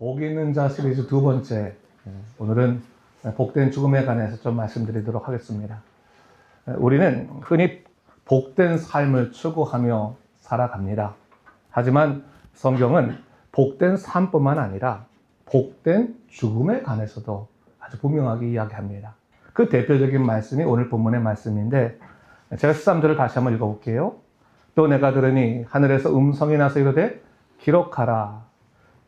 복 있는 자 시리즈 두 번째, 오늘은 복된 죽음에 관해서 좀 말씀드리도록 하겠습니다. 우리는 흔히 복된 삶을 추구하며 살아갑니다. 하지만 성경은 복된 삶뿐만 아니라 복된 죽음에 관해서도 아주 분명하게 이야기합니다. 그 대표적인 말씀이 오늘 본문의 말씀인데, 제가 13절을 다시 한번 읽어볼게요. 또 내가 들으니 하늘에서 음성이 나서 이르되 기록하라.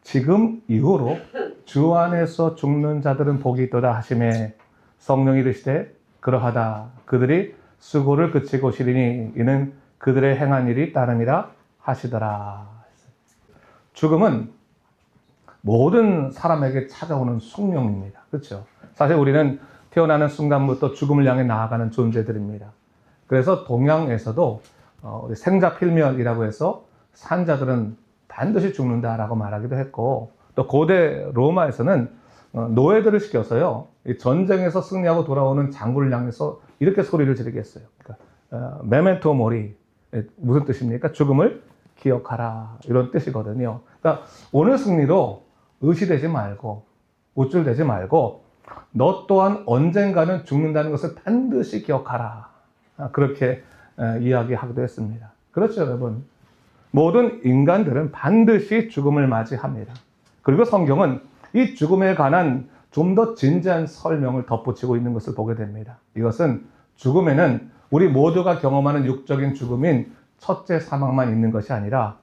지금 이후로 주 안에서 죽는 자들은 복이 있도다 하시매 성령이 이르시되 그러하다. 그들이 수고를 그치고 쉬리니 이는 그들의 행한 일이 따름이라 하시더라. 죽음은 모든 사람에게 찾아오는 숙명입니다. 그렇죠? 사실 우리는 태어나는 순간부터 죽음을 향해 나아가는 존재들입니다. 그래서 동양에서도 생자필멸이라고 해서 산자들은 반드시 죽는다라고 말하기도 했고, 또 고대 로마에서는 노예들을 시켜서요, 전쟁에서 승리하고 돌아오는 장군을 향해서 이렇게 소리를 지르게 했어요. 그러니까 메멘토 모리, 무슨 뜻입니까? 죽음을 기억하라, 이런 뜻이거든요. 그러니까 오늘 승리도 의시되지 말고 우쭐대지 말고 너 또한 언젠가는 죽는다는 것을 반드시 기억하라, 그렇게 이야기하기도 했습니다. 그렇죠, 여러분? 모든 인간들은 반드시 죽음을 맞이합니다. 그리고 성경은 이 죽음에 관한 좀 더 진지한 설명을 덧붙이고 있는 것을 보게 됩니다. 이것은 죽음에는 우리 모두가 경험하는 육적인 죽음인 첫째 사망만 있는 것이 아니라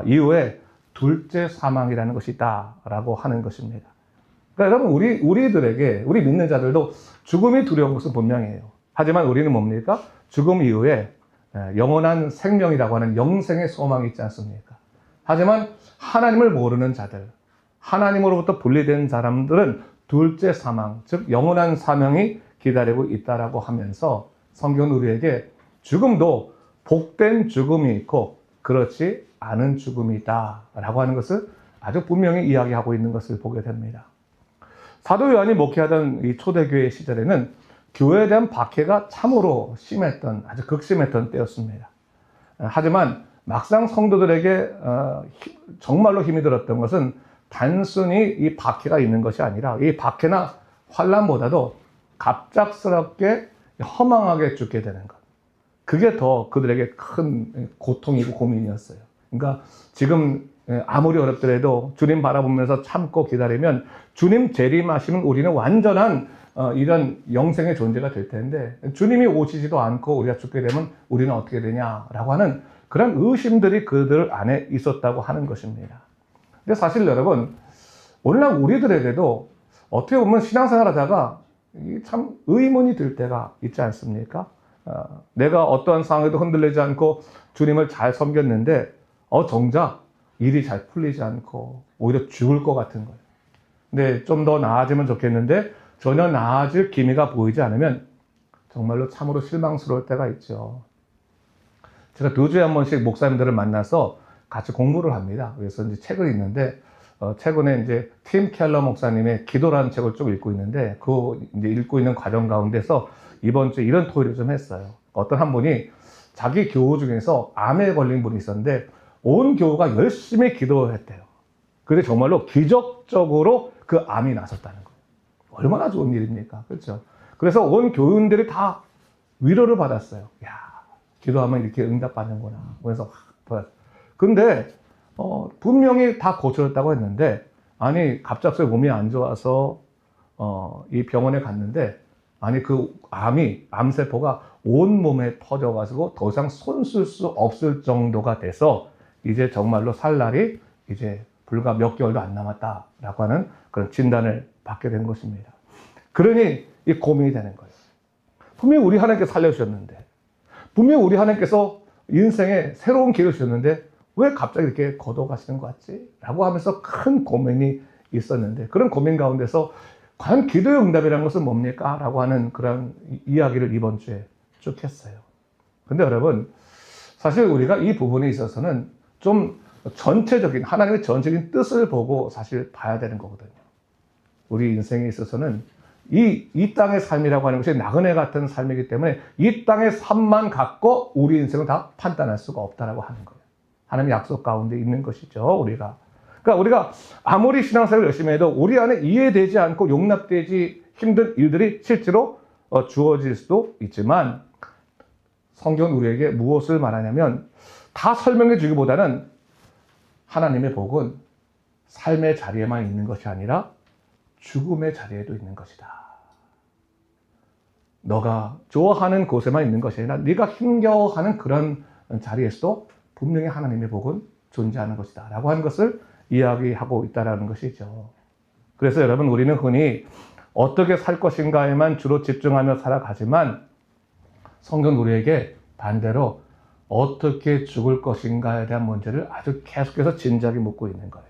이후에 둘째 사망이라는 것이 있다라고 하는 것입니다. 그러니까 여러분, 우리들에게, 우리 믿는 자들도 죽음이 두려운 것은 분명해요. 하지만 우리는 뭡니까? 죽음 이후에 영원한 생명이라고 하는 영생의 소망이 있지 않습니까? 하지만 하나님을 모르는 자들, 하나님으로부터 분리된 사람들은 둘째 사망, 즉 영원한 사명이 기다리고 있다라고 하면서 성경은 우리에게 죽음도 복된 죽음이 있고 그렇지 않은 죽음이 있다라고 하는 것을 아주 분명히 이야기하고 있는 것을 보게 됩니다. 사도 요한이 목회하던 이 초대교회 시절에는 교회에 대한 박해가 참으로 심했던, 아주 극심했던 때였습니다. 하지만 막상 성도들에게 정말로 힘이 들었던 것은 단순히 이 박해가 있는 것이 아니라 이 박해나 환난보다도 갑작스럽게 허망하게 죽게 되는 것. 그게 더 그들에게 큰 고통이고 고민이었어요. 그러니까 지금 아무리 어렵더라도 주님 바라보면서 참고 기다리면 주님 재림하시면 우리는 완전한 이런 영생의 존재가 될 텐데, 주님이 오시지도 않고 우리가 죽게 되면 우리는 어떻게 되냐라고 하는 그런 의심들이 그들 안에 있었다고 하는 것입니다. 근데 사실 여러분, 오늘날 우리들에게도 어떻게 보면 신앙생활 하다가 참 의문이 들 때가 있지 않습니까? 내가 어떠한 상황에도 흔들리지 않고 주님을 잘 섬겼는데 정작 일이 잘 풀리지 않고 오히려 죽을 것 같은 거예요. 근데 좀 더 나아지면 좋겠는데 전혀 나아질 기미가 보이지 않으면 정말로 참으로 실망스러울 때가 있죠. 제가 2주에 한 번씩 목사님들을 만나서 같이 공부를 합니다. 그래서 이제 책을 읽는데, 최근에 이제 팀 켈러 목사님의 기도라는 책을 쭉 읽고 있는데, 그 이제 읽고 있는 과정 가운데서 이번 주에 이런 토의를 좀 했어요. 어떤 한 분이 자기 교우 중에서 암에 걸린 분이 있었는데, 온 교우가 열심히 기도했대요. 근데 정말로 기적적으로 그 암이 나섰다는 거예요. 얼마나 좋은 일입니까? 그렇죠? 그래서 온 교우들이 다 위로를 받았어요. 야, 기도하면 이렇게 응답받는구나. 그래서 근데 분명히 다 고쳐졌다고 했는데, 아니 갑작스레 몸이 안 좋아서 이 병원에 갔는데, 아니 그 암세포가 온 몸에 퍼져가지고 더 이상 손쓸 수 없을 정도가 돼서 이제 정말로 살 날이 이제 불과 몇 개월도 안 남았다라고 하는 그런 진단을 받게 된 것입니다. 그러니 이 고민이 되는 거예요. 분명히 우리 하나님께서 살려주셨는데, 분명히 우리 하나님께서 인생에 새로운 길을 주셨는데 왜 갑자기 이렇게 걷어가시는 것 같지? 라고 하면서 큰 고민이 있었는데, 그런 고민 가운데서 과연 기도의 응답이라는 것은 뭡니까? 라고 하는 그런 이야기를 이번 주에 쭉 했어요. 근데 여러분, 사실 우리가 이 부분에 있어서는 좀 전체적인, 하나님의 전체적인 뜻을 보고 사실 봐야 되는 거거든요. 우리 인생에 있어서는 이 땅의 삶이라고 하는 것이 나그네 같은 삶이기 때문에 이 땅의 삶만 갖고 우리 인생을 다 판단할 수가 없다라고 하는 거예요. 하나님의 약속 가운데 있는 것이죠, 우리가. 그러니까 우리가 아무리 신앙생활을 열심히 해도 우리 안에 이해되지 않고 용납되지 힘든 일들이 실제로 주어질 수도 있지만 성경은 우리에게 무엇을 말하냐면 다 설명해 주기보다는 하나님의 복은 삶의 자리에만 있는 것이 아니라 죽음의 자리에도 있는 것이다. 너가 좋아하는 곳에만 있는 것이 아니라 네가 힘겨워하는 그런 자리에서도 분명히 하나님의 복은 존재하는 것이다 라고 하는 것을 이야기하고 있다는 것이죠. 그래서 여러분, 우리는 흔히 어떻게 살 것인가에만 주로 집중하며 살아가지만 성경은 우리에게 반대로 어떻게 죽을 것인가에 대한 문제를 아주 계속해서 진지하게 묻고 있는 거예요.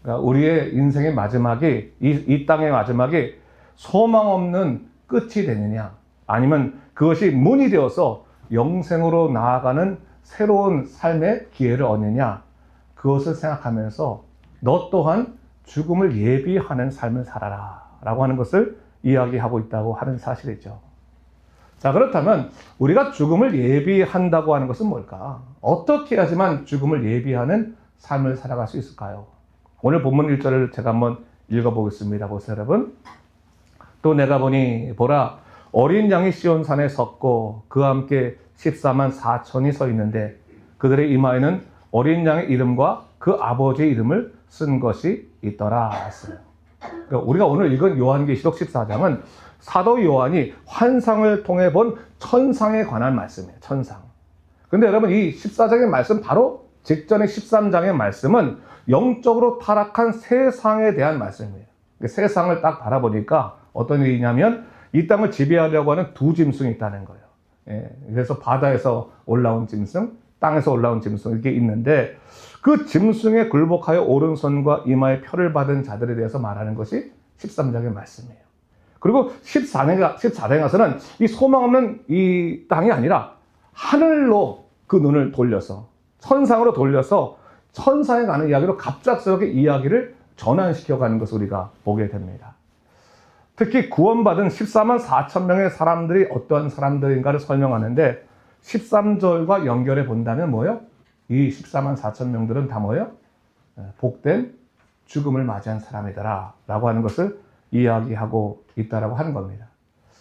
그러니까 우리의 인생의 마지막이, 이 땅의 마지막이 소망 없는 끝이 되느냐, 아니면 그것이 문이 되어서 영생으로 나아가는 새로운 삶의 기회를 얻느냐, 그것을 생각하면서 너 또한 죽음을 예비하는 삶을 살아라 라고 하는 것을 이야기하고 있다고 하는 사실이죠. 자, 그렇다면 우리가 죽음을 예비한다고 하는 것은 뭘까? 어떻게 해야지만 죽음을 예비하는 삶을 살아갈 수 있을까요? 오늘 본문 1절을 제가 한번 읽어보겠습니다. 보세요, 여러분. 또 내가 보니 보라, 어린 양이 시온산에 섰고 그와 함께 14만 4천이 서 있는데 그들의 이마에는 어린 양의 이름과 그 아버지의 이름을 쓴 것이 있더라 했어요. 그러니까 우리가 오늘 읽은 요한계시록 14장은 사도 요한이 환상을 통해 본 천상에 관한 말씀이에요. 천상. 근데 여러분, 이 14장의 말씀 바로 직전의 13장의 말씀은 영적으로 타락한 세상에 대한 말씀이에요. 세상을 딱 바라보니까 어떤 일이냐면 이 땅을 지배하려고 하는 두 짐승이 있다는 거예요. 그래서 바다에서 올라온 짐승, 땅에서 올라온 짐승 이렇게 있는데 그 짐승에 굴복하여 오른손과 이마에 표를 받은 자들에 대해서 말하는 것이 13장의 말씀이에요. 그리고 14장에 가서는 이 소망 없는 이 땅이 아니라 하늘로 그 눈을 돌려서 천상으로 돌려서 천상에 가는 이야기로 갑작스럽게 이야기를 전환시켜가는 것을 우리가 보게 됩니다. 특히 구원받은 14만 4천 명의 사람들이 어떠한 사람들인가를 설명하는데 13절과 연결해 본다면 뭐예요? 이 14만 4천 명들은 다 뭐예요? 복된 죽음을 맞이한 사람이더라 라고 하는 것을 이야기하고 있다라고 하는 겁니다.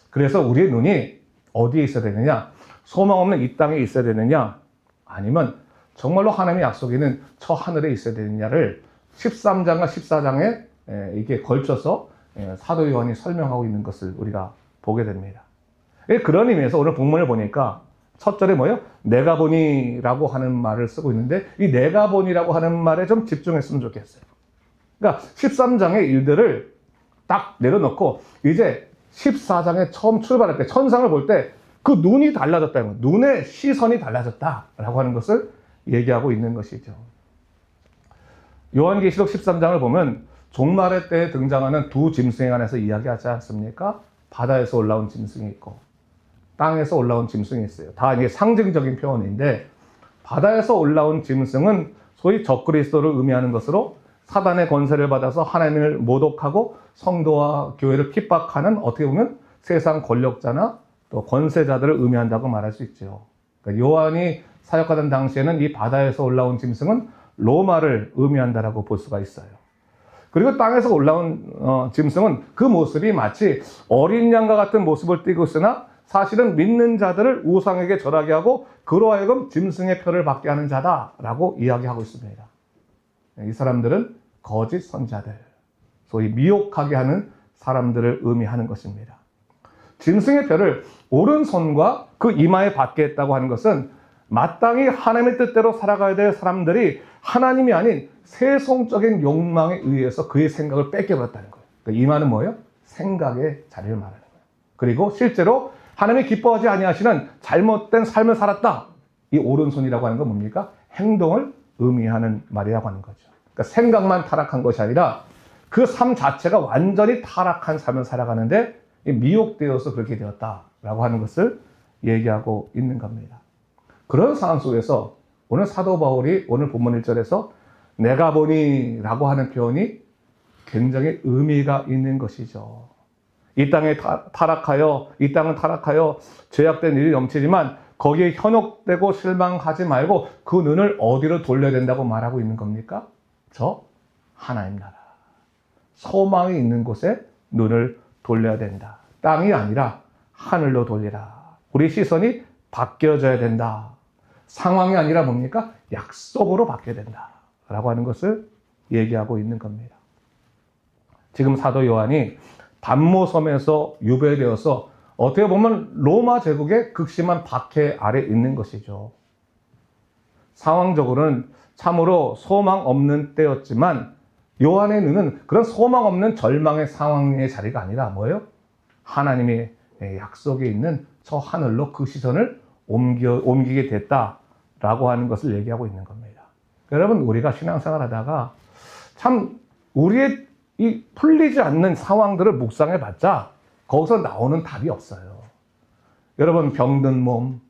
그래서 우리의 눈이 어디에 있어야 되느냐? 소망 없는 이 땅에 있어야 되느냐? 아니면 정말로 하나님의 약속이 있는 저 하늘에 있어야 되느냐를 13장과 14장에 이게 걸쳐서 사도 요한이 설명하고 있는 것을 우리가 보게 됩니다. 그런 의미에서 오늘 본문을 보니까 첫 절에 뭐예요? 내가 보니라고 하는 말을 쓰고 있는데 이 내가 보니라고 하는 말에 좀 집중했으면 좋겠어요. 그러니까 13장의 일들을 딱 내려놓고 이제 14장에 처음 출발할 때 천상을 볼 때 그 눈이 달라졌다는 거예요. 눈의 시선이 달라졌다라고 하는 것을 얘기하고 있는 것이죠. 요한계시록 13장을 보면 종말의 때에 등장하는 두 짐승에 관해서 이야기하지 않습니까? 바다에서 올라온 짐승이 있고 땅에서 올라온 짐승이 있어요. 다 이게 상징적인 표현인데 바다에서 올라온 짐승은 소위 적그리스도를 의미하는 것으로 사단의 권세를 받아서 하나님을 모독하고 성도와 교회를 핍박하는 어떻게 보면 세상 권력자나 또 권세자들을 의미한다고 말할 수 있죠. 그러니까 요한이 사역하던 당시에는 이 바다에서 올라온 짐승은 로마를 의미한다라고 볼 수가 있어요. 그리고 땅에서 올라온 짐승은 그 모습이 마치 어린 양과 같은 모습을 띠고 있으나 사실은 믿는 자들을 우상에게 절하게 하고 그로 하여금 짐승의 표를 받게 하는 자다라고 이야기하고 있습니다. 이 사람들은 거짓 선자들, 소위 미혹하게 하는 사람들을 의미하는 것입니다. 짐승의 표를 오른손과 그 이마에 받게 했다고 하는 것은 마땅히 하나님의 뜻대로 살아가야 될 사람들이 하나님이 아닌 세속적인 욕망에 의해서 그의 생각을 뺏겨버렸다는 거예요. 그러니까 이마는 뭐예요? 생각의 자리를 말하는 거예요. 그리고 실제로 하나님이 기뻐하지 아니하시는 잘못된 삶을 살았다. 이 오른손이라고 하는 건 뭡니까? 행동을 의미하는 말이라고 하는 거죠. 그러니까 생각만 타락한 것이 아니라 그 삶 자체가 완전히 타락한 삶을 살아가는데 미혹되어서 그렇게 되었다라고 하는 것을 얘기하고 있는 겁니다. 그런 상황 속에서 오늘 사도 바울이 오늘 본문 1절에서 내가 보니 라고 하는 표현이 굉장히 의미가 있는 것이죠. 이 땅에 이 땅은 타락하여 죄악된 일이 넘치지만 거기에 현혹되고 실망하지 말고 그 눈을 어디로 돌려야 된다고 말하고 있는 겁니까? 저 하나님 나라. 소망이 있는 곳에 눈을 돌려야 된다. 땅이 아니라 하늘로 돌리라. 우리 시선이 바뀌어져야 된다. 상황이 아니라 뭡니까? 약속으로 바뀌어야 된다. 라고 하는 것을 얘기하고 있는 겁니다. 지금 사도 요한이 단모섬에서 유배되어서 어떻게 보면 로마 제국의 극심한 박해 아래 있는 것이죠. 상황적으로는 참으로 소망 없는 때였지만 요한의 눈은 그런 소망 없는 절망의 상황의 자리가 아니라 뭐예요? 하나님의 약속에 있는 저 하늘로 그 시선을 옮기게 됐다라고 하는 것을 얘기하고 있는 겁니다. 여러분, 우리가 신앙생활 하다가 참 우리의 이 풀리지 않는 상황들을 묵상해 봤자 거기서 나오는 답이 없어요. 여러분, 병든 몸,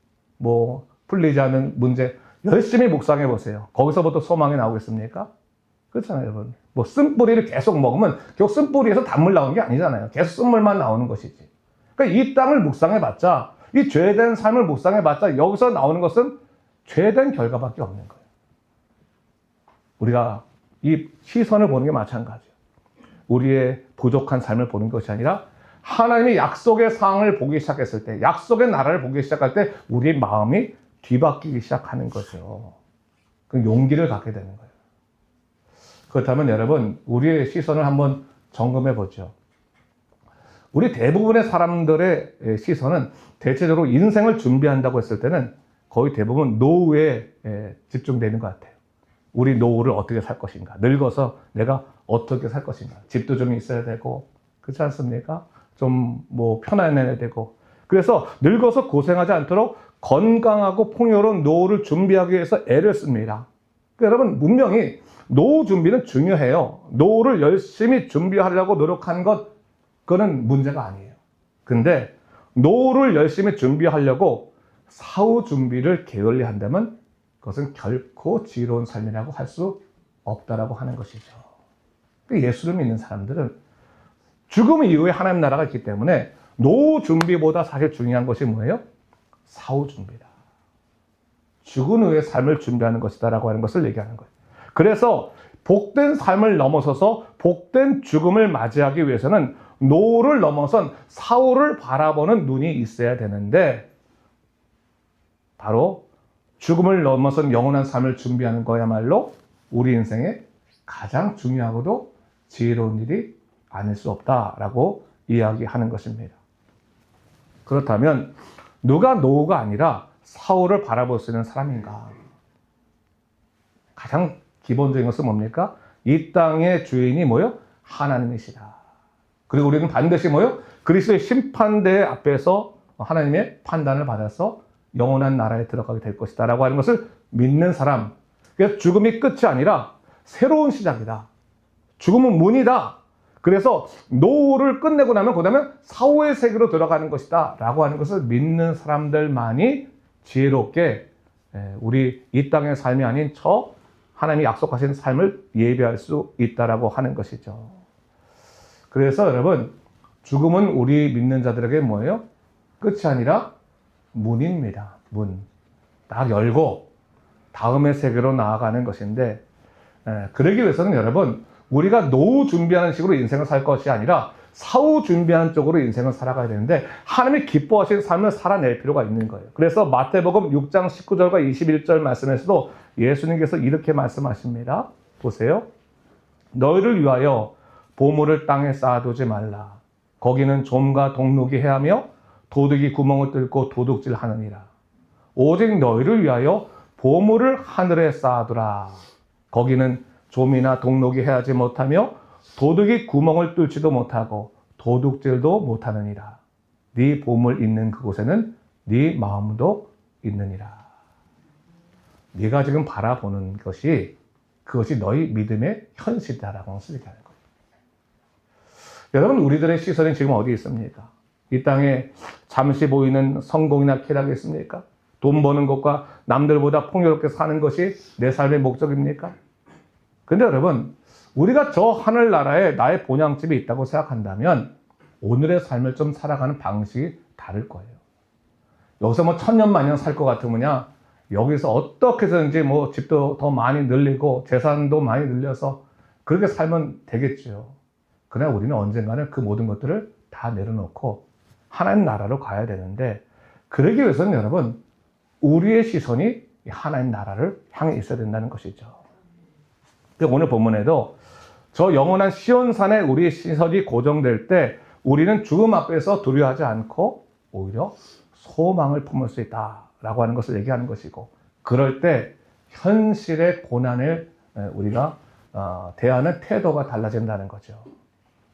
풀리지 않는 문제 열심히 묵상해 보세요. 거기서부터 소망이 나오겠습니까? 그렇잖아요, 여러분. 쓴뿌리를 계속 먹으면 결국 쓴뿌리에서 단물 나오는 게 아니잖아요. 계속 쓴물만 나오는 것이지. 그러니까 이 땅을 묵상해 봤자, 이 죄된 삶을 묵상해 봤자 여기서 나오는 것은 죄된 결과밖에 없는 거예요. 우리가 이 시선을 보는 게 마찬가지예요. 우리의 부족한 삶을 보는 것이 아니라 하나님의 약속의 상황을 보기 시작했을 때, 약속의 나라를 보기 시작할 때 우리의 마음이 뒤바뀌기 시작하는 거죠. 그 용기를 갖게 되는 거예요. 그렇다면 여러분, 우리의 시선을 한번 점검해 보죠. 우리 대부분의 사람들의 시선은 대체적으로 인생을 준비한다고 했을 때는 거의 대부분 노후에 집중되는 것 같아요. 우리 노후를 어떻게 살 것인가, 늙어서 내가 어떻게 살 것인가, 집도 좀 있어야 되고, 그렇지 않습니까? 좀 편안해야 되고, 그래서 늙어서 고생하지 않도록 건강하고 풍요로운 노후를 준비하기 위해서 애를 씁니다. 그러니까 여러분, 분명히 노후 준비는 중요해요. 노후를 열심히 준비하려고 노력하는 것, 그거는 문제가 아니에요. 근데 노후를 열심히 준비하려고 사후 준비를 게을리 한다면 그것은 결코 지혜로운 삶이라고 할 수 없다라고 하는 것이죠. 예수를 믿는 사람들은 죽음 이후에 하나님 나라가 있기 때문에 노후 준비보다 사실 중요한 것이 뭐예요? 사후 준비다. 죽은 후의 삶을 준비하는 것이다라고 하는 것을 얘기하는 거예요. 그래서 복된 삶을 넘어서서 복된 죽음을 맞이하기 위해서는 노후를 넘어선 사후를 바라보는 눈이 있어야 되는데, 바로 죽음을 넘어선 영원한 삶을 준비하는 거야말로 우리 인생에 가장 중요하고도 지혜로운 일이 아닐 수 없다라고 이야기하는 것입니다. 그렇다면 누가 노후가 아니라 사후를 바라볼 수 있는 사람인가? 가장 기본적인 것은 뭡니까? 이 땅의 주인이 뭐요? 하나님이시다. 그리고 우리는 반드시 뭐요? 그리스도의 심판대 앞에서 하나님의 판단을 받아서 영원한 나라에 들어가게 될 것이다 라고 하는 것을 믿는 사람. 그래서 죽음이 끝이 아니라 새로운 시작이다. 죽음은 문이다. 그래서 노후를 끝내고 나면 그 다음에 사후의 세계로 들어가는 것이다 라고 하는 것을 믿는 사람들만이 지혜롭게 우리 이 땅의 삶이 아닌 저 하나님이 약속하신 삶을 예비할 수 있다라고 하는 것이죠. 그래서 여러분, 죽음은 우리 믿는 자들에게 뭐예요? 끝이 아니라 문입니다. 문. 딱 열고 다음의 세계로 나아가는 것인데, 그러기 위해서는 여러분, 우리가 노후 준비하는 식으로 인생을 살 것이 아니라 사후 준비하는 쪽으로 인생을 살아가야 되는데, 하나님이 기뻐하시는 삶을 살아낼 필요가 있는 거예요. 그래서 마태복음 6장 19절과 21절 말씀에서도 예수님께서 이렇게 말씀하십니다. 보세요. 너희를 위하여 보물을 땅에 쌓아두지 말라. 거기는 좀과 동록이 해하며 도둑이 구멍을 뚫고 도둑질 하느니라. 오직 너희를 위하여 보물을 하늘에 쌓아두라. 거기는 좀이나 동록이 해하지 못하며 도둑이 구멍을 뚫지도 못하고 도둑질도 못하느니라. 네 보물 있는 그곳에는 네 마음도 있느니라. 네가 지금 바라보는 것이 그것이 너희 믿음의 현실이다라고 얘기하는 거예요. 여러분, 우리들의 시선이 지금 어디 있습니까? 이 땅에 잠시 보이는 성공이나 쾌락이 있습니까? 돈 버는 것과 남들보다 풍요롭게 사는 것이 내 삶의 목적입니까? 근데 여러분, 우리가 저 하늘나라에 나의 본향집이 있다고 생각한다면 오늘의 삶을 좀 살아가는 방식이 다를 거예요. 여기서 천년만년 살 것 같으면야 여기서 어떻게 해서든지 집도 더 많이 늘리고 재산도 많이 늘려서 그렇게 살면 되겠죠. 그러나 우리는 언젠가는 그 모든 것들을 다 내려놓고 하나님 나라로 가야 되는데, 그러기 위해서는 여러분, 우리의 시선이 하나님 나라를 향해 있어야 된다는 것이죠. 오늘 본문에도 저 영원한 시온산에 우리의 시선이 고정될 때 우리는 죽음 앞에서 두려워하지 않고 오히려 소망을 품을 수 있다라고 하는 것을 얘기하는 것이고, 그럴 때 현실의 고난을 우리가 대하는 태도가 달라진다는 거죠.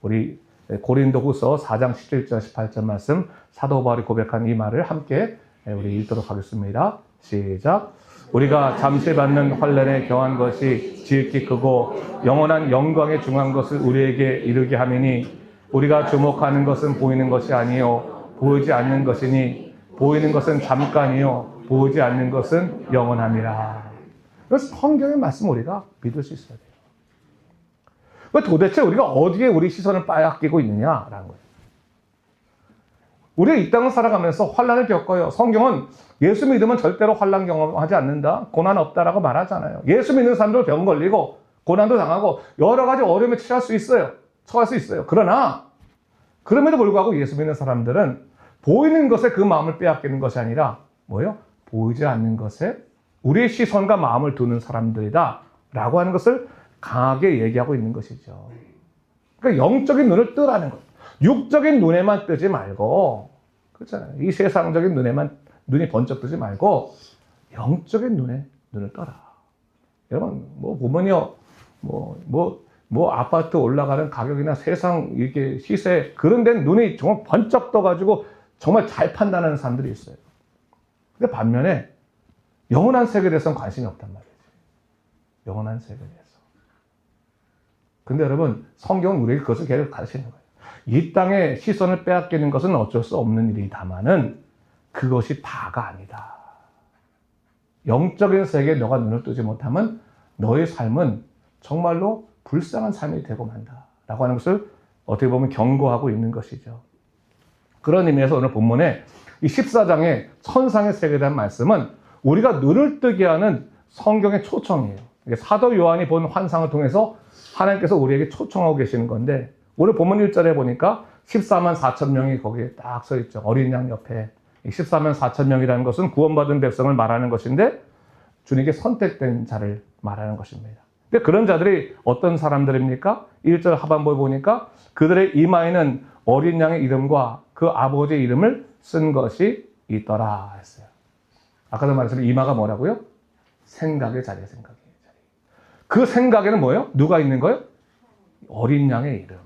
우리 고린도후서 4장 17절 18절 말씀, 사도 바울이 고백한 이 말을 함께 우리 읽도록 하겠습니다. 시작. 우리가 잠시 받는 환난에 경한 것이 지극히 크고 영원한 영광에 중한 것을 우리에게 이르게 하매니, 우리가 주목하는 것은 보이는 것이 아니요 보이지 않는 것이니, 보이는 것은 잠깐이요 보이지 않는 것은 영원함이라. 그래서 성경의 말씀 우리가 믿을 수 있어야 돼요. 도대체 우리가 어디에 우리 시선을 빼앗기고 있느냐라는 거예요. 우리가 이 땅을 살아가면서 환난을 겪어요. 성경은 예수 믿으면 절대로 환난 경험하지 않는다, 고난 없다라고 말하잖아요. 예수 믿는 사람들 병 걸리고 고난도 당하고 여러 가지 어려움에 처할 수 있어요. 그러나 그럼에도 불구하고 예수 믿는 사람들은 보이는 것에 그 마음을 빼앗기는 것이 아니라 뭐예요? 보이지 않는 것에 우리의 시선과 마음을 두는 사람들이다 라고 하는 것을 강하게 얘기하고 있는 것이죠. 그러니까 영적인 눈을 뜨라는 거예요. 육적인 눈에만 뜨지 말고, 그렇잖아요. 이 세상적인 눈이 번쩍 뜨지 말고 영적인 눈을 떠라. 여러분, 보면요, 아파트 올라가는 가격이나 세상 이렇게 시세, 그런 데는 눈이 정말 번쩍 떠가지고 정말 잘 판단하는 사람들이 있어요. 근데 반면에 영원한 세계에 대해서는 관심이 없단 말이지. 영원한 세계에 대해서. 근데 여러분, 성경은 우리에게 그것을 계속 가르치는 거예요. 이 땅에 시선을 빼앗기는 것은 어쩔 수 없는 일이다마는 그것이 다가 아니다. 영적인 세계에 너가 눈을 뜨지 못하면 너의 삶은 정말로 불쌍한 삶이 되고 만다 라고 하는 것을 어떻게 보면 경고하고 있는 것이죠. 그런 의미에서 오늘 본문에 이 14장의 천상의 세계에 대한 말씀은 우리가 눈을 뜨게 하는 성경의 초청이에요. 사도 요한이 본 환상을 통해서 하나님께서 우리에게 초청하고 계시는 건데, 오늘 본문 1절에 보니까 14만 4천 명이 거기에 딱 서 있죠. 어린 양 옆에. 14만 4천 명이라는 것은 구원받은 백성을 말하는 것인데 주님께 선택된 자를 말하는 것입니다. 근데 그런 자들이 어떤 사람들입니까? 1절 하반부에 보니까 그들의 이마에는 어린 양의 이름과 그 아버지의 이름을 쓴 것이 있더라 했어요. 아까도 말했지만 이마가 뭐라고요? 생각의 자리예요. 생각의 자리. 그 생각에는 뭐예요? 누가 있는 거예요? 어린 양의 이름.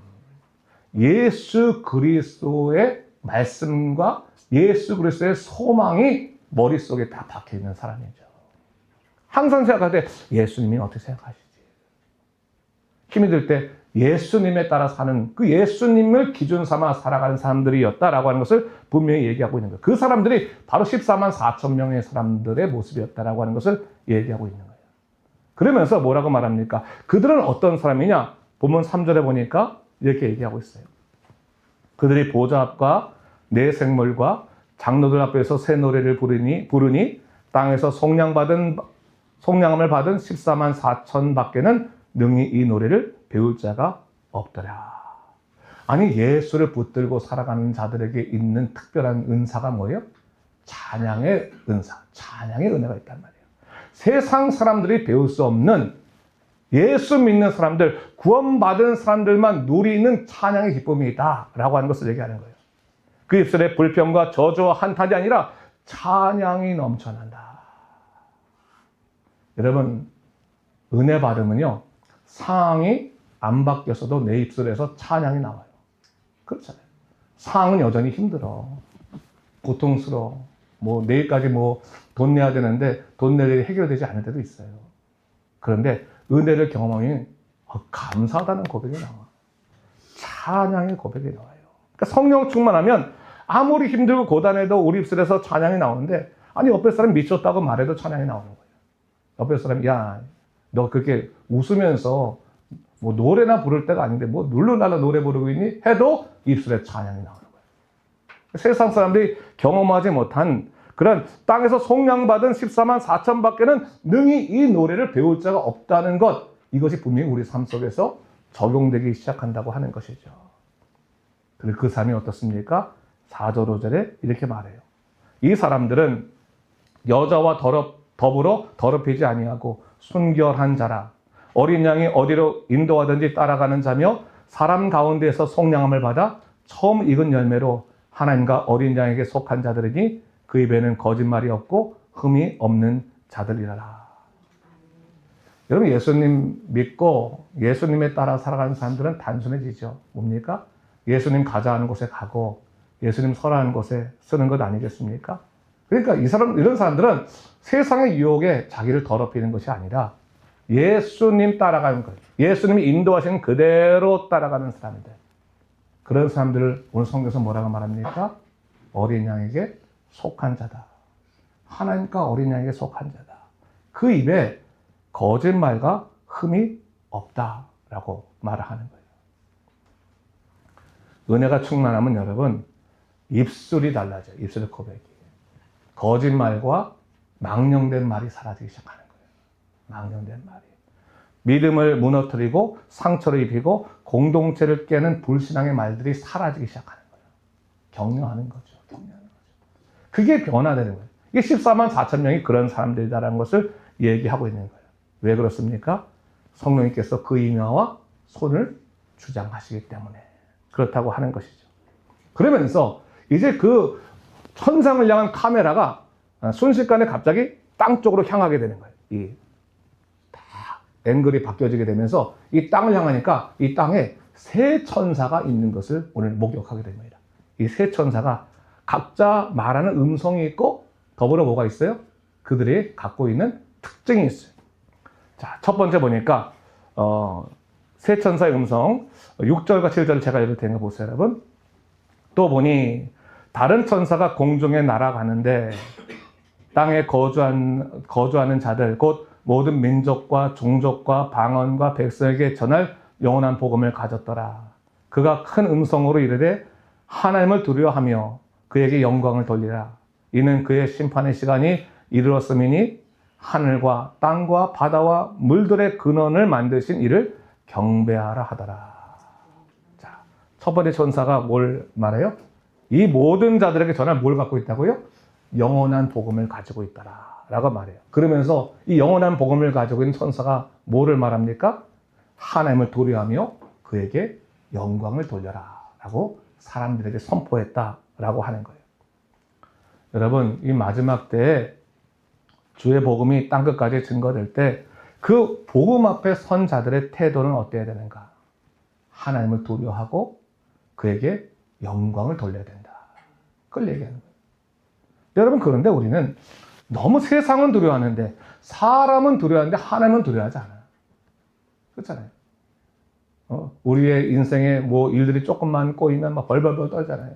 예수 그리스도의 말씀과 예수 그리스도의 소망이 머릿속에 다 박혀있는 사람이죠. 항상 생각할 때 예수님이 어떻게 생각하시지? 힘이 들 때 예수님에 따라 사는, 그 예수님을 기준 삼아 살아가는 사람들이었다라고 하는 것을 분명히 얘기하고 있는 거예요. 그 사람들이 바로 14만 4천 명의 사람들의 모습이었다라고 하는 것을 얘기하고 있는 거예요. 그러면서 뭐라고 말합니까? 그들은 어떤 사람이냐? 본문 3절에 보니까 이렇게 얘기하고 있어요. 그들이 보좌 앞과 내 생물과 장로들 앞에서 새 노래를 부르니 땅에서 속량함을 받은 14만 4천 밖에는 능히 이 노래를 배울 자가 없더라. 아니, 예수를 붙들고 살아가는 자들에게 있는 특별한 은사가 뭐예요? 찬양의 은사, 찬양의 은혜가 있단 말이에요. 세상 사람들이 배울 수 없는, 예수 믿는 사람들, 구원받은 사람들만 누리는 찬양의 기쁨이 있다라고 하는 것을 얘기하는 거예요. 그 입술에 불평과 저주와 한탄이 아니라 찬양이 넘쳐난다. 여러분, 은혜 받으면요, 상황이 안 바뀌었어도 내 입술에서 찬양이 나와요. 그렇잖아요. 상황은 여전히 힘들어, 고통스러워, 내일까지 돈 내야 되는데 돈 낼 일이 해결되지 않을 때도 있어요. 그런데 은혜를 경험하면 감사하다는 고백이 나와. 찬양의 고백이 나와요. 그러니까 성령 충만하면 아무리 힘들고 고단해도 우리 입술에서 찬양이 나오는데, 아니, 옆에 사람 미쳤다고 말해도 찬양이 나오는 거예요. 옆에 사람이, 야, 너 그렇게 웃으면서 노래나 부를 때가 아닌데 눌러날라 노래 부르고 있니? 해도 입술에 찬양이 나오는 거예요. 세상 사람들이 경험하지 못한 그런 땅에서 속량받은 14만 4천 밖에는 능히 이 노래를 배울 자가 없다는 것, 이것이 분명히 우리 삶 속에서 적용되기 시작한다고 하는 것이죠. 그리고 그 삶이 어떻습니까? 4절 5절에 이렇게 말해요. 이 사람들은 여자와 더불어 더럽히지 아니하고 순결한 자라. 어린 양이 어디로 인도하든지 따라가는 자며 사람 가운데에서 속량함을 받아 처음 익은 열매로 하나님과 어린 양에게 속한 자들이니 그 입에는 거짓말이 없고 흠이 없는 자들이라. 여러분, 예수님 믿고 예수님에 따라 살아가는 사람들은 단순해지죠. 뭡니까? 예수님 가자 하는 곳에 가고 예수님 설하는 곳에 쓰는 것 아니겠습니까? 그러니까 이런 사람들은 세상의 유혹에 자기를 더럽히는 것이 아니라 예수님 따라가는 거예요. 예수님이 인도하시는 그대로 따라가는 사람들. 그런 사람들을 오늘 성경에서 뭐라고 말합니까? 어린 양에게 속한 자다. 하나님과 어린 양에게 속한 자다. 그 입에 거짓말과 흠이 없다라고 말을 하는 거예요. 은혜가 충만하면 여러분, 입술이 달라져요. 입술의 고백이. 거짓말과 망령된 말이 사라지기 시작하는 거예요. 망령된 말이. 믿음을 무너뜨리고 상처를 입히고 공동체를 깨는 불신앙의 말들이 사라지기 시작하는 거예요. 격려하는 거죠. 격려하는 거죠. 그게 변화되는 거예요. 이게 14만 4천 명이 그런 사람들이다라는 것을 얘기하고 있는 거예요. 왜 그렇습니까? 성령님께서 그 임하와 손을 주장하시기 때문에 그렇다고 하는 것이죠. 그러면서 이제 그 천상을 향한 카메라가 순식간에 갑자기 땅 쪽으로 향하게 되는 거예요. 이 다 앵글이 바뀌어지게 되면서 이 땅을 향하니까 이 땅에 세 천사가 있는 것을 오늘 목격하게 됩니다. 이 세 천사가 각자 말하는 음성이 있고 더불어 뭐가 있어요? 그들이 갖고 있는 특징이 있어요. 자, 첫 번째 보니까 세 천사의 음성 6절과 7절을 제가 읽을 테니까 보세요, 여러분. 또 보니 다른 천사가 공중에 날아가는데 땅에 거주하는 자들 곧 모든 민족과 종족과 방언과 백성에게 전할 영원한 복음을 가졌더라. 그가 큰 음성으로 이르되 하나님을 두려워하며 그에게 영광을 돌리라. 이는 그의 심판의 시간이 이르렀음이니 하늘과 땅과 바다와 물들의 근원을 만드신 이를 경배하라 하더라. 자, 첫 번째 천사가 뭘 말해요? 이 모든 자들에게 전할 뭘 갖고 있다고요? 영원한 복음을 가지고 있다라 라고 말해요. 그러면서 이 영원한 복음을 가지고 있는 천사가 뭐를 말합니까? 하나님을 두려워하며 그에게 영광을 돌려라 라고 사람들에게 선포했다라고 하는 거예요. 여러분, 이 마지막 때에 주의 복음이 땅끝까지 증거될 때 그 복음 앞에 선 자들의 태도는 어때야 되는가? 하나님을 두려워하고 그에게 영광을 돌려야 된다. 그걸 얘기하는 거예요. 여러분, 그런데 우리는 너무 세상은 두려워하는데 사람은 두려워하는데 하나님은 두려워하지 않아요. 그렇잖아요. 우리의 인생에 뭐 일들이 조금만 꼬이면 막 벌벌벌 떨잖아요.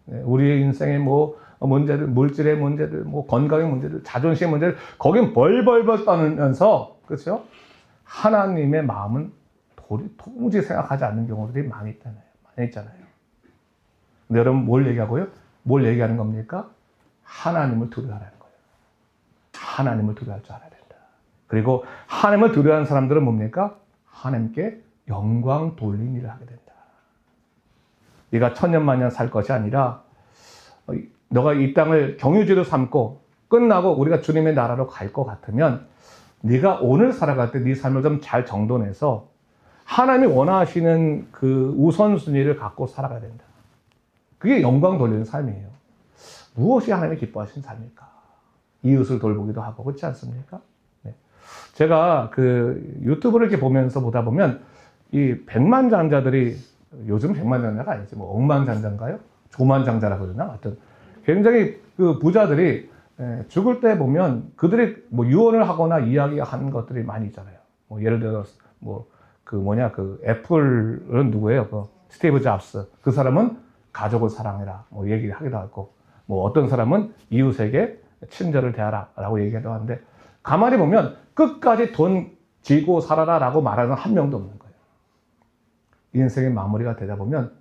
우리의 인생에 뭐 문제들, 물질의 문제들, 뭐 건강의 문제들, 자존심의 문제들, 거긴 벌벌벌 떠면서, 그렇죠? 하나님의 마음은 도무지 생각하지 않는 경우들이 많이 있잖아요. 근데 여러분 뭘 얘기하고요? 뭘 얘기하는 겁니까? 하나님을 두려워하라는 거예요. 하나님을 두려워할 줄 알아야 된다. 그리고 하나님을 두려워하는 사람들은 뭡니까? 하나님께 영광 돌린 일을 하게 된다. 네가 천년만년 살 것이 아니라 너가 이 땅을 경유지로 삼고 끝나고 우리가 주님의 나라로 갈 것 같으면 네가 오늘 살아갈 때 네 삶을 좀 잘 정돈해서 하나님이 원하시는 그 우선순위를 갖고 살아가야 된다. 그게 영광 돌리는 삶이에요. 무엇이 하나님이 기뻐하시는 삶입니까? 이웃을 돌보기도 하고 그렇지 않습니까? 네. 제가 그 유튜브를 이렇게 보다 보면 이 백만장자들이 요즘 백만장자가 아니지 뭐 억만장자인가요? 조만장자라고 그러나 하여튼 굉장히 그 부자들이 죽을 때 보면 그들이 뭐 유언을 하거나 이야기하는 것들이 많이 있잖아요. 뭐 예를 들어서 그 애플은 누구예요? 그 스티브 잡스. 그 사람은 가족을 사랑해라. 뭐 얘기를 하기도 하고 뭐 어떤 사람은 이웃에게 친절을 대하라라고 얘기하기도 하는데 가만히 보면 끝까지 돈 쥐고 살아라라고 말하는 한 명도 없는 거예요. 인생의 마무리가 되다 보면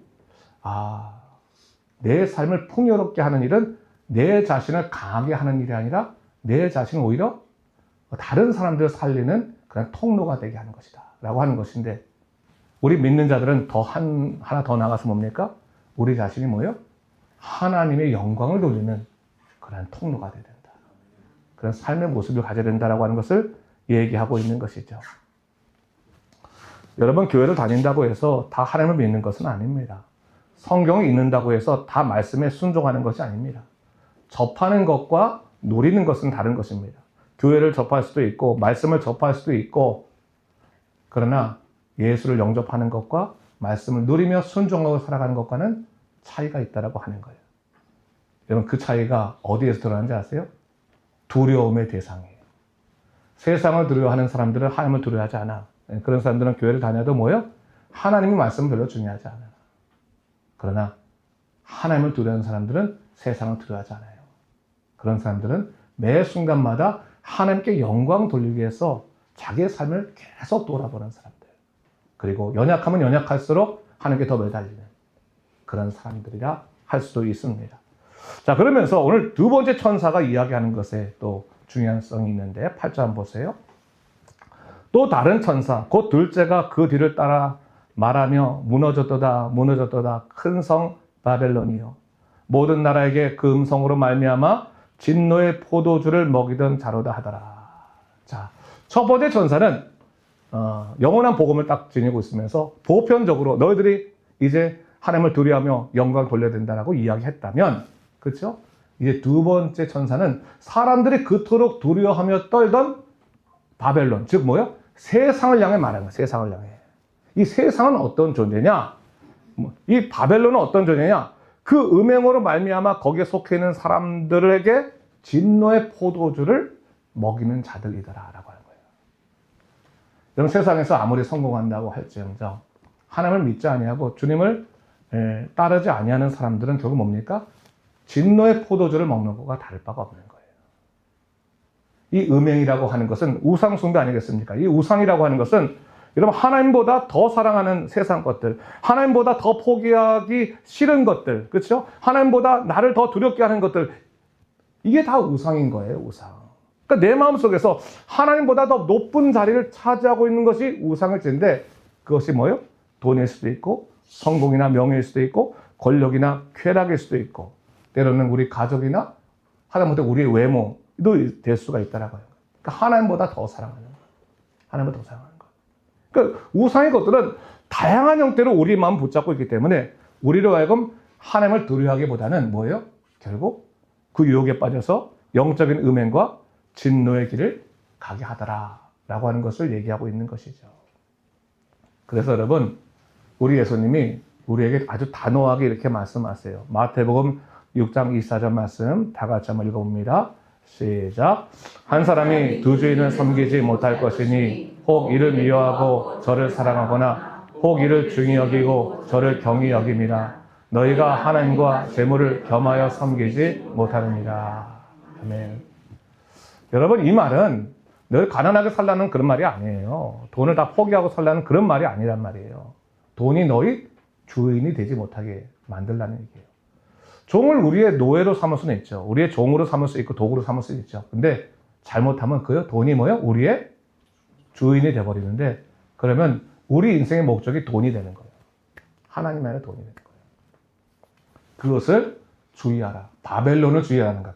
내 삶을 풍요롭게 하는 일은 내 자신을 강하게 하는 일이 아니라 내 자신을 오히려 다른 사람들을 살리는 그런 통로가 되게 하는 것이다 라고 하는 것인데, 우리 믿는 자들은 하나 더 나가서 뭡니까? 우리 자신이 뭐예요? 하나님의 영광을 돌리는 그런 통로가 되어야 된다. 그런 삶의 모습을 가져야 된다라고 하는 것을 얘기하고 있는 것이죠. 여러분, 교회를 다닌다고 해서 다 하나님을 믿는 것은 아닙니다. 성경을 읽는다고 해서 다 말씀에 순종하는 것이 아닙니다. 접하는 것과 누리는 것은 다른 것입니다. 교회를 접할 수도 있고 말씀을 접할 수도 있고, 그러나 예수를 영접하는 것과 말씀을 누리며 순종하고 살아가는 것과는 차이가 있다라고 하는 거예요. 여러분, 그 차이가 어디에서 드러나는지 아세요? 두려움의 대상이에요. 세상을 두려워하는 사람들은 하나님을 두려워하지 않아. 그런 사람들은 교회를 다녀도 뭐예요? 하나님의 말씀은 별로 중요하지 않아요. 그러나 하나님을 두려워하는 사람들은 세상을 두려워하지 않아요. 그런 사람들은 매 순간마다 하나님께 영광 돌리기 위해서 자기의 삶을 계속 돌아보는 사람들. 그리고 연약하면 연약할수록 하나님께 더 매달리는 그런 사람들이라 할 수도 있습니다. 자, 그러면서 오늘 두 번째 천사가 이야기하는 것에 또 중요성이 있는데 8절 한번 보세요. 또 다른 천사 곧 둘째가 그 뒤를 따라 말하며 무너졌도다 무너졌도다 큰 성 바벨론이요 모든 나라에게 그 음성으로 말미암아 진노의 포도주를 먹이던 자로다 하더라. 자, 첫 번째 천사는 영원한 복음을 딱 지니고 있으면서 보편적으로 너희들이 이제 하나님을 두려워하며 영광 돌려야 된다라고 이야기했다면, 그렇죠? 이제 두 번째 천사는 사람들이 그토록 두려워하며 떨던 바벨론, 즉 뭐요? 세상을 향해 말하는 거예요. 세상을 향해. 이 세상은 어떤 존재냐? 이 바벨론은 어떤 존재냐? 그 음행으로 말미암아 거기에 속해 있는 사람들에게 진노의 포도주를 먹이는 자들이더라라고 하는 거예요. 여러분, 세상에서 아무리 성공한다고 할지언정 하나님을 믿지 아니하고 주님을 따르지 아니하는 사람들은 결국 뭡니까? 진노의 포도주를 먹는 것과 다를 바가 없는 거예요. 이 음행이라고 하는 것은 우상 숭배 아니겠습니까? 이 우상이라고 하는 것은 여러분, 하나님보다 더 사랑하는 세상 것들, 하나님보다 더 포기하기 싫은 것들, 그렇죠? 하나님보다 나를 더 두렵게 하는 것들, 이게 다 우상인 거예요, 우상. 그러니까 내 마음속에서 하나님보다 더 높은 자리를 차지하고 있는 것이 우상일 텐데, 그것이 뭐예요? 돈일 수도 있고 성공이나 명예일 수도 있고 권력이나 쾌락일 수도 있고, 때로는 우리 가족이나 하다못해 우리의 외모도 될 수가 있다라고요. 그러니까 하나님보다 더 사랑하는 것, 하나님보다 더 사랑하는 것. 그러니까 우상의 것들은 다양한 형태로 우리 마음 붙잡고 있기 때문에 우리로 하여금 하나님을 두려워하기보다는 뭐예요? 결국 그 유혹에 빠져서 영적인 음행과 진노의 길을 가게 하더라라고 하는 것을 얘기하고 있는 것이죠. 그래서 여러분, 우리 예수님이 우리에게 아주 단호하게 이렇게 말씀하세요. 마태복음 6장 24절 말씀 다 같이 한번 읽어봅니다. 시작. 한 사람이 두 주인을 섬기지 못할 것이니 혹 이를 미워하고 저를 사랑하거나 혹 이를 중히 여기고 저를 경히 여김이라. 너희가 하나님과 재물을 겸하여 섬기지 못하느니라. 아멘. 여러분, 이 말은 늘 가난하게 살라는 그런 말이 아니에요. 돈을 다 포기하고 살라는 그런 말이 아니란 말이에요. 돈이 너희 주인이 되지 못하게 만들라는 얘기예요. 종을 우리의 노예로 삼을 수는 있죠. 우리의 종으로 삼을 수 있고 도구로 삼을 수 있죠. 근데 잘못하면 그 돈이 뭐예요? 우리의 주인이 돼버리는데, 그러면 우리 인생의 목적이 돈이 되는 거예요. 하나님 안에 돈이 되는 거예요. 그것을 주의하라. 바벨론을 주의하라는 거야.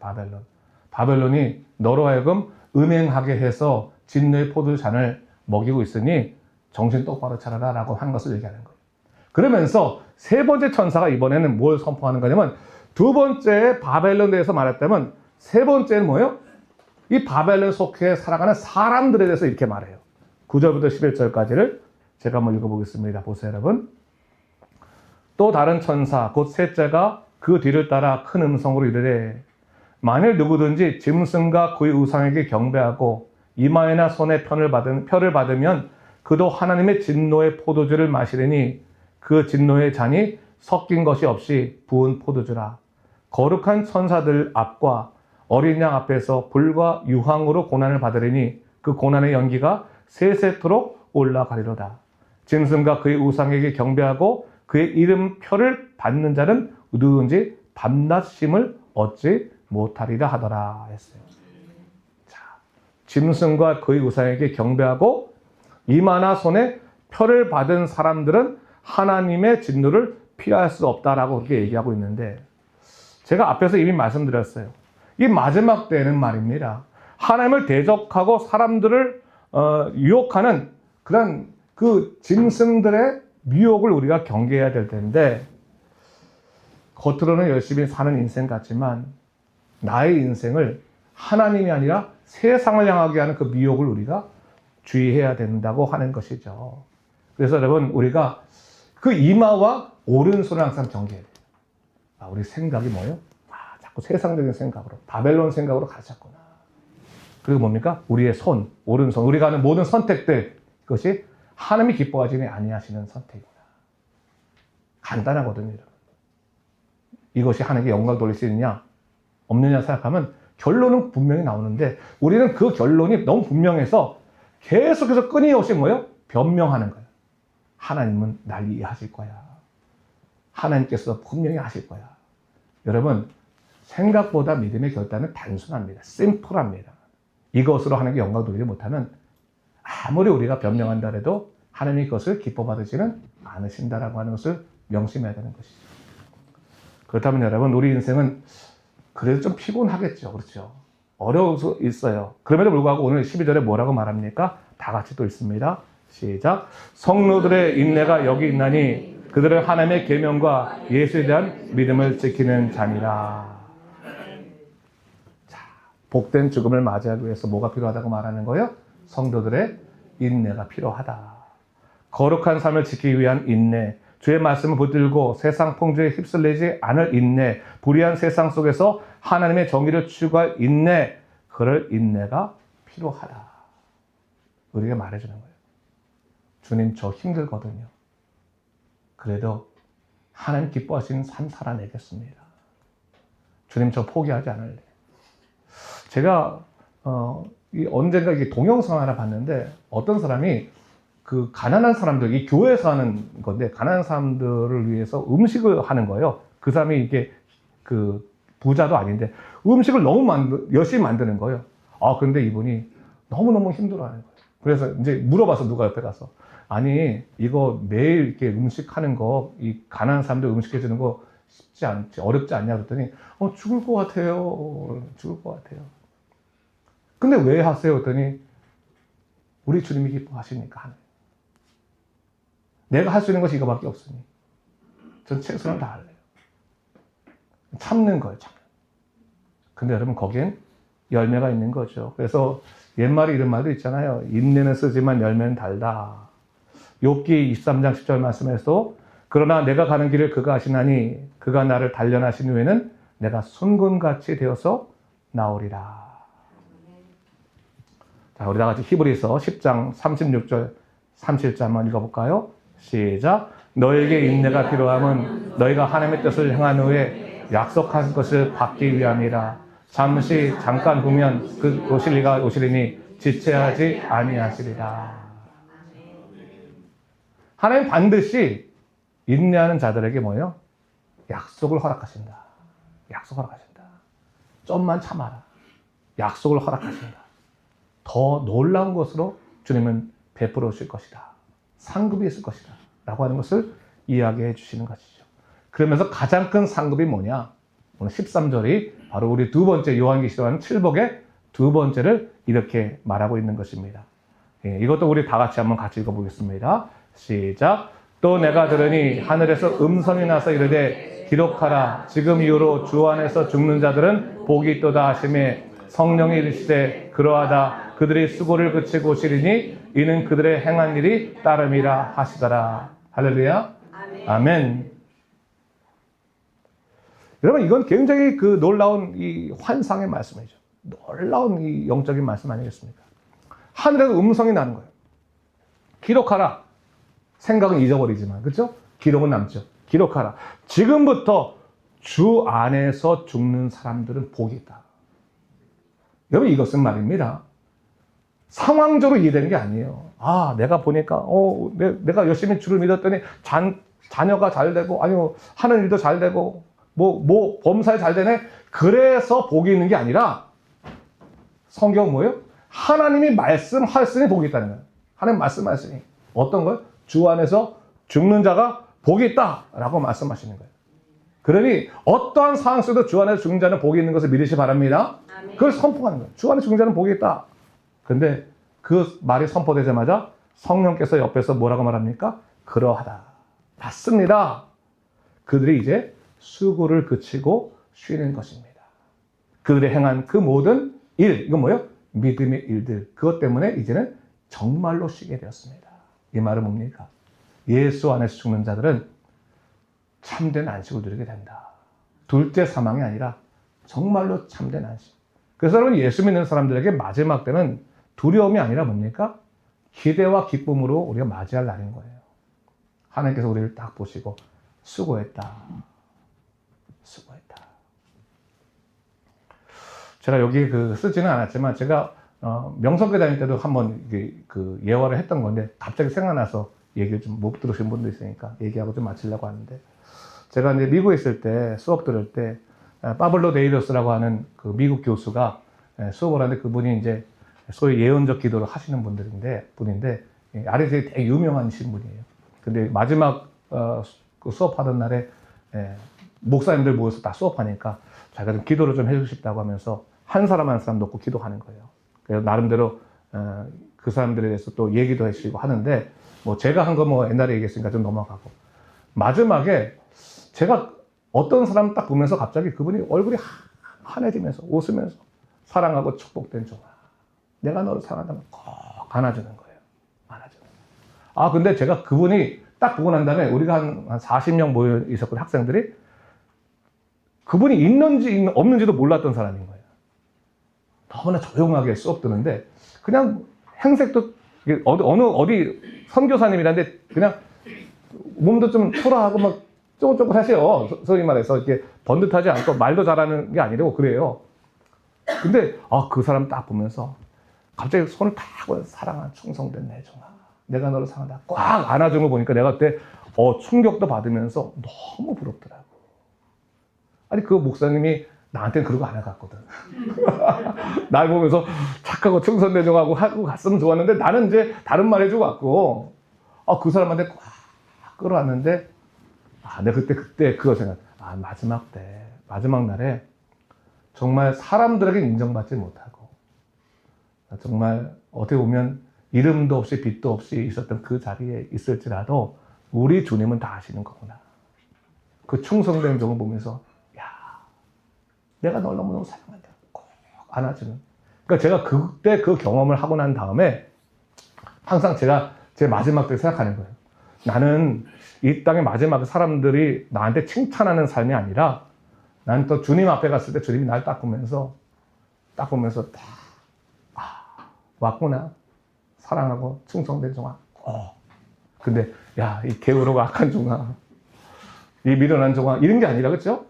바벨론이 너로 하여금 음행하게 해서 진노의 포도잔을 먹이고 있으니 정신 똑바로 차려라 라고 하는 것을 얘기하는 거예요. 그러면서 세 번째 천사가 이번에는 뭘 선포하는 거냐면, 두 번째 바벨론에 대해서 말했다면 세 번째는 뭐예요? 이 바벨론 속해 살아가는 사람들에 대해서 이렇게 말해요. 9절부터 11절까지를 제가 한번 읽어보겠습니다. 보세요, 여러분. 또 다른 천사 곧 셋째가 그 뒤를 따라 큰 음성으로 이르되 만일 누구든지 짐승과 그의 우상에게 경배하고 이마에나 손에 표를 받으면 그도 하나님의 진노의 포도주를 마시리니 그 진노의 잔이 섞인 것이 없이 부은 포도주라. 거룩한 천사들 앞과 어린 양 앞에서 불과 유황으로 고난을 받으리니 그 고난의 연기가 세세토록 올라가리로다. 짐승과 그의 우상에게 경배하고 그의 이름표를 받는 자는 누구든지 밤낮 쉼을 얻지 못하리라 하더라 했어요. 자, 짐승과 그의 우상에게 경배하고 이마나 손에 표를 받은 사람들은 하나님의 진노를 피할 수 없다라고 그렇게 얘기하고 있는데, 제가 앞에서 이미 말씀드렸어요. 이 마지막 때는 말입니다, 하나님을 대적하고 사람들을 유혹하는 그런 그 짐승들의 미혹을 우리가 경계해야 될 텐데, 겉으로는 열심히 사는 인생 같지만 나의 인생을 하나님이 아니라 세상을 향하게 하는 그 미혹을 우리가 주의해야 된다고 하는 것이죠. 그래서 여러분, 우리가 그 이마와 오른손을 항상 경계해야 돼요. 우리 생각이 뭐예요? 자꾸 세상적인 생각으로, 바벨론 생각으로 가셨구나. 그리고 뭡니까? 우리의 손, 오른손, 우리가 하는 모든 선택들, 그것이 하나님이 기뻐하시니 아니하시는 선택이구나. 간단하거든요. 이것이 하나님께 영광 돌릴 수 있느냐 없느냐 생각하면 결론은 분명히 나오는데, 우리는 그 결론이 너무 분명해서 계속해서 끊임없이 뭐예요? 변명하는 거예요. 하나님은 날 이해하실 거야. 하나님께서 분명히 하실 거야. 여러분, 생각보다 믿음의 결단은 단순합니다. 심플합니다. 이것으로 하나님께 영광 돌리지 못하면 아무리 우리가 변명한다 해도 하나님이 그것을 기뻐 받으시는 않으신다라고 하는 것을 명심해야 되는 것이죠. 그렇다면 여러분, 우리 인생은 그래도 좀 피곤하겠죠. 그렇죠? 어려울 수 있어요. 그럼에도 불구하고 오늘 12절에 뭐라고 말합니까? 다 같이 또 있습니다. 시작. 성도들의 인내가 여기 있나니 그들은 하나님의 계명과 예수에 대한 믿음을 지키는 자니라. 자, 복된 죽음을 맞이하기 위해서 뭐가 필요하다고 말하는 거예요? 성도들의 인내가 필요하다. 거룩한 삶을 지키기 위한 인내, 주의 말씀을 붙들고 세상 풍조에 휩쓸리지 않을 인내, 불의한 세상 속에서 하나님의 정의를 추구할 인내, 그럴 인내가 필요하다. 우리에게 말해주는 거예요. 주님, 저 힘들거든요. 그래도 하나님 기뻐하시는 삶 살아내겠습니다. 주님, 저 포기하지 않을래. 제가 언젠가 이게 동영상 하나 봤는데, 어떤 사람이 그 가난한 사람들, 이 교회에서 하는 건데, 가난한 사람들을 위해서 음식을 하는 거예요. 그 사람이 이게 그 부자도 아닌데 음식을 너무 열심히 만드는 거예요. 그런데 이분이 너무너무 힘들어하는 거예요. 그래서 이제 물어봐서, 누가 옆에 가서, 아니, 이거 매일 이렇게 음식 하는 거, 이 가난한 사람들 음식 해주는 거 쉽지 않지, 어렵지 않냐 그랬더니, 죽을 것 같아요. 죽을 것 같아요. 근데 왜 하세요? 그랬더니, 우리 주님이 기뻐하시니까 하는. 내가 할 수 있는 것이 이거밖에 없으니 전 최선을 다할래요. 참는 거예요, 참는. 근데 여러분, 거기엔 열매가 있는 거죠. 그래서 옛말에 이런 말도 있잖아요. 인내는 쓰지만 열매는 달다. 욥기 23장 10절 말씀에서, 그러나 내가 가는 길을 그가 아시나니 그가 나를 단련하신 후에는 내가 순금같이 되어서 나오리라. 자, 우리 다 같이 히브리서 10장 36절 37절 한번 읽어볼까요? 시작. 너에게 인내가 필요함은 너희가 하나님의 뜻을 행한 후에 약속한 것을 받기 위함이라. 잠깐 보면 그 오실리가 오시리니 지체하지 아니하시리라. 하나님 반드시 인내하는 자들에게 뭐예요? 약속을 허락하신다. 약속 허락하신다. 좀만 참아라. 약속을 허락하신다. 더 놀라운 것으로 주님은 베풀어 주실 것이다. 상급이 있을 것이다. 라고 하는 것을 이야기해 주시는 것이죠. 그러면서 가장 큰 상급이 뭐냐? 오늘 13절이 바로 우리 두 번째 요한계시록 7복의 두 번째를 이렇게 말하고 있는 것입니다. 이것도 우리 다 같이 한번 같이 읽어보겠습니다. 시작. 또 내가 들으니 하늘에서 음성이 나서 이르되 기록하라. 지금 이후로 주 안에서 죽는 자들은 복이 있도다 하시매 성령이 이르시되 그러하다. 그들이 수고를 그치고 오시리니 이는 그들의 행한 일이 따름이라 하시더라. 할렐루야. 아멘. 여러분, 이건 굉장히 그 놀라운 이 환상의 말씀이죠. 놀라운 이 영적인 말씀 아니겠습니까? 하늘에서 음성이 나는 거예요. 기록하라. 생각은 잊어버리지만, 그렇죠? 기록은 남죠. 기록하라. 지금부터 주 안에서 죽는 사람들은 복이 있다. 여러분, 이것은 말입니다, 상황적으로 이해되는 게 아니에요. 내가 보니까 내가 열심히 주를 믿었더니 자녀가 잘 되고, 아니요, 하는 일도 잘 되고, 범사에 잘 되네. 그래서 복이 있는 게 아니라, 성경은 뭐예요? 하나님이 말씀하셨으니 복이 있다는 거예요. 하나님 말씀하셨으니. 어떤 걸? 주 안에서 죽는 자가 복이 있다라고 말씀하시는 거예요. 그러니 어떠한 상황 속에도 주 안에서 죽는 자는 복이 있는 것을 믿으시 바랍니다. 아멘. 그걸 선포하는 거예요. 주 안에 죽는 자는 복이 있다. 근데 그 말이 선포되자마자 성령께서 옆에서 뭐라고 말합니까? 그러하다. 맞습니다. 그들이 이제 수고를 그치고 쉬는 것입니다. 그들이 행한 그 모든 일, 이건 뭐예요? 믿음의 일들. 그것 때문에 이제는 정말로 쉬게 되었습니다. 이 말은 뭡니까? 예수 안에서 죽는 자들은 참된 안식을 누리게 된다. 둘째 사망이 아니라 정말로 참된 안식. 그래서 여러분, 예수 믿는 사람들에게 마지막 때는 두려움이 아니라 뭡니까? 기대와 기쁨으로 우리가 맞이할 날인 거예요. 하나님께서 우리를 딱 보시고 수고했다. 수고했다. 제가 여기 쓰지는 않았지만 제가 명성교 다닐 때도 한번 예화를 했던 건데 갑자기 생각나서 얘기를 좀 못 들으신 분도 있으니까 얘기하고 좀 마치려고 하는데, 제가 이제 미국에 있을 때 수업 들을 때 파블로 데이더스라고 하는 그 미국 교수가 수업을 하는데, 그분이 이제 소위 예언적 기도를 하시는 분인데 아래에 되게 유명하신 분이에요. 근데 마지막 그 수업하던 날에 목사님들 모여서 다 수업하니까 자기가 좀 기도를 좀 해주고 싶다고 하면서 한 사람 한 사람 놓고 기도하는 거예요. 그래서 나름대로 그 사람들에 대해서 또 얘기도 해주시고 하는데, 뭐 제가 한 거 뭐 옛날에 얘기했으니까 좀 넘어가고, 마지막에 제가 어떤 사람 딱 보면서 갑자기 그분이 얼굴이 환해지면서 웃으면서 사랑하고 축복된 종아, 내가 너를 사랑한다면 꼭 안아주는 거예요. 안아주는 거예요. 근데 제가 그분이 딱 보고 난 다음에 우리가 한 40명 모여 있었거든요, 학생들이. 그분이 있는지 없는지도 몰랐던 사람인 거예요. 너무나 조용하게 수업 듣는데 그냥 행색도 어디 선교사님이란데 그냥 몸도 좀 초라하고 막 쪼글쪼글 하세요. 소위 말해서 이렇게 번듯하지 않고 말도 잘하는 게 아니고 그래요. 근데 그 사람 딱 보면서 갑자기 손을 탁 사랑한 충성된 내 종아, 내가 너를 사랑한다 꽉 안아준 거 보니까 내가 그때 충격도 받으면서 너무 부럽더라고. 아니 그 목사님이 나한테는 그러고 안 해갔거든. 날 보면서 착하고 충성대종하고 하고 갔으면 좋았는데 나는 이제 다른 말 해주고 갔고, 그 사람한테 꽉 끌어왔는데, 내가 그때 그거 생각. 마지막 날에 정말 사람들에게 인정받지 못하고, 정말 어떻게 보면 이름도 없이 빛도 없이 있었던 그 자리에 있을지라도 우리 주님은 다 아시는 거구나. 그 충성된 종을 보면서 내가 널 너무너무 사랑한다. 꼭 안아주는. 그러니까 제가 그때 그 경험을 하고 난 다음에 항상 제가 제 마지막 때 생각하는 거예요. 나는 이 땅의 마지막에 사람들이 나한테 칭찬하는 삶이 아니라, 나는 또 주님 앞에 갔을 때 주님이 날 딱 보면서 왔구나. 사랑하고 충성된 종아. 근데 이 게으르고 악한 종아, 이 미련한 종아, 이런 게 아니라, 그렇죠?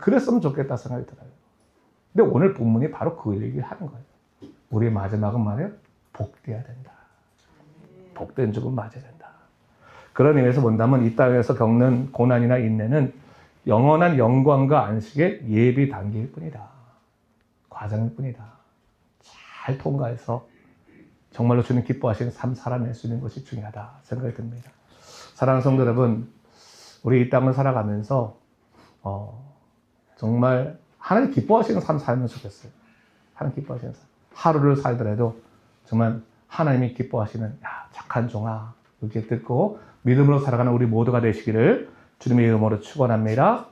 그랬으면 좋겠다 생각이 들어요. 근데 오늘 본문이 바로 그 얘기를 하는 거예요. 우리의 마지막은 말이에요. 복되어야 된다. 복된 죽음 맞아야 된다. 그런 의미에서 본다면 이 땅에서 겪는 고난이나 인내는 영원한 영광과 안식의 예비 단계일 뿐이다. 과정일 뿐이다. 잘 통과해서 정말로 주님 기뻐하시는 삶 살아낼 수 있는 것이 중요하다 생각이 듭니다. 사랑하는 성도 여러분, 우리 이 땅을 살아가면서 정말 하나님 기뻐하시는 삶 살면 좋겠어요. 하나님 기뻐하시는 삶. 하루를 살더라도 정말 하나님이 기뻐하시는 착한 종아, 이렇게 듣고 믿음으로 살아가는 우리 모두가 되시기를 주님의 이름으로 축원합니다.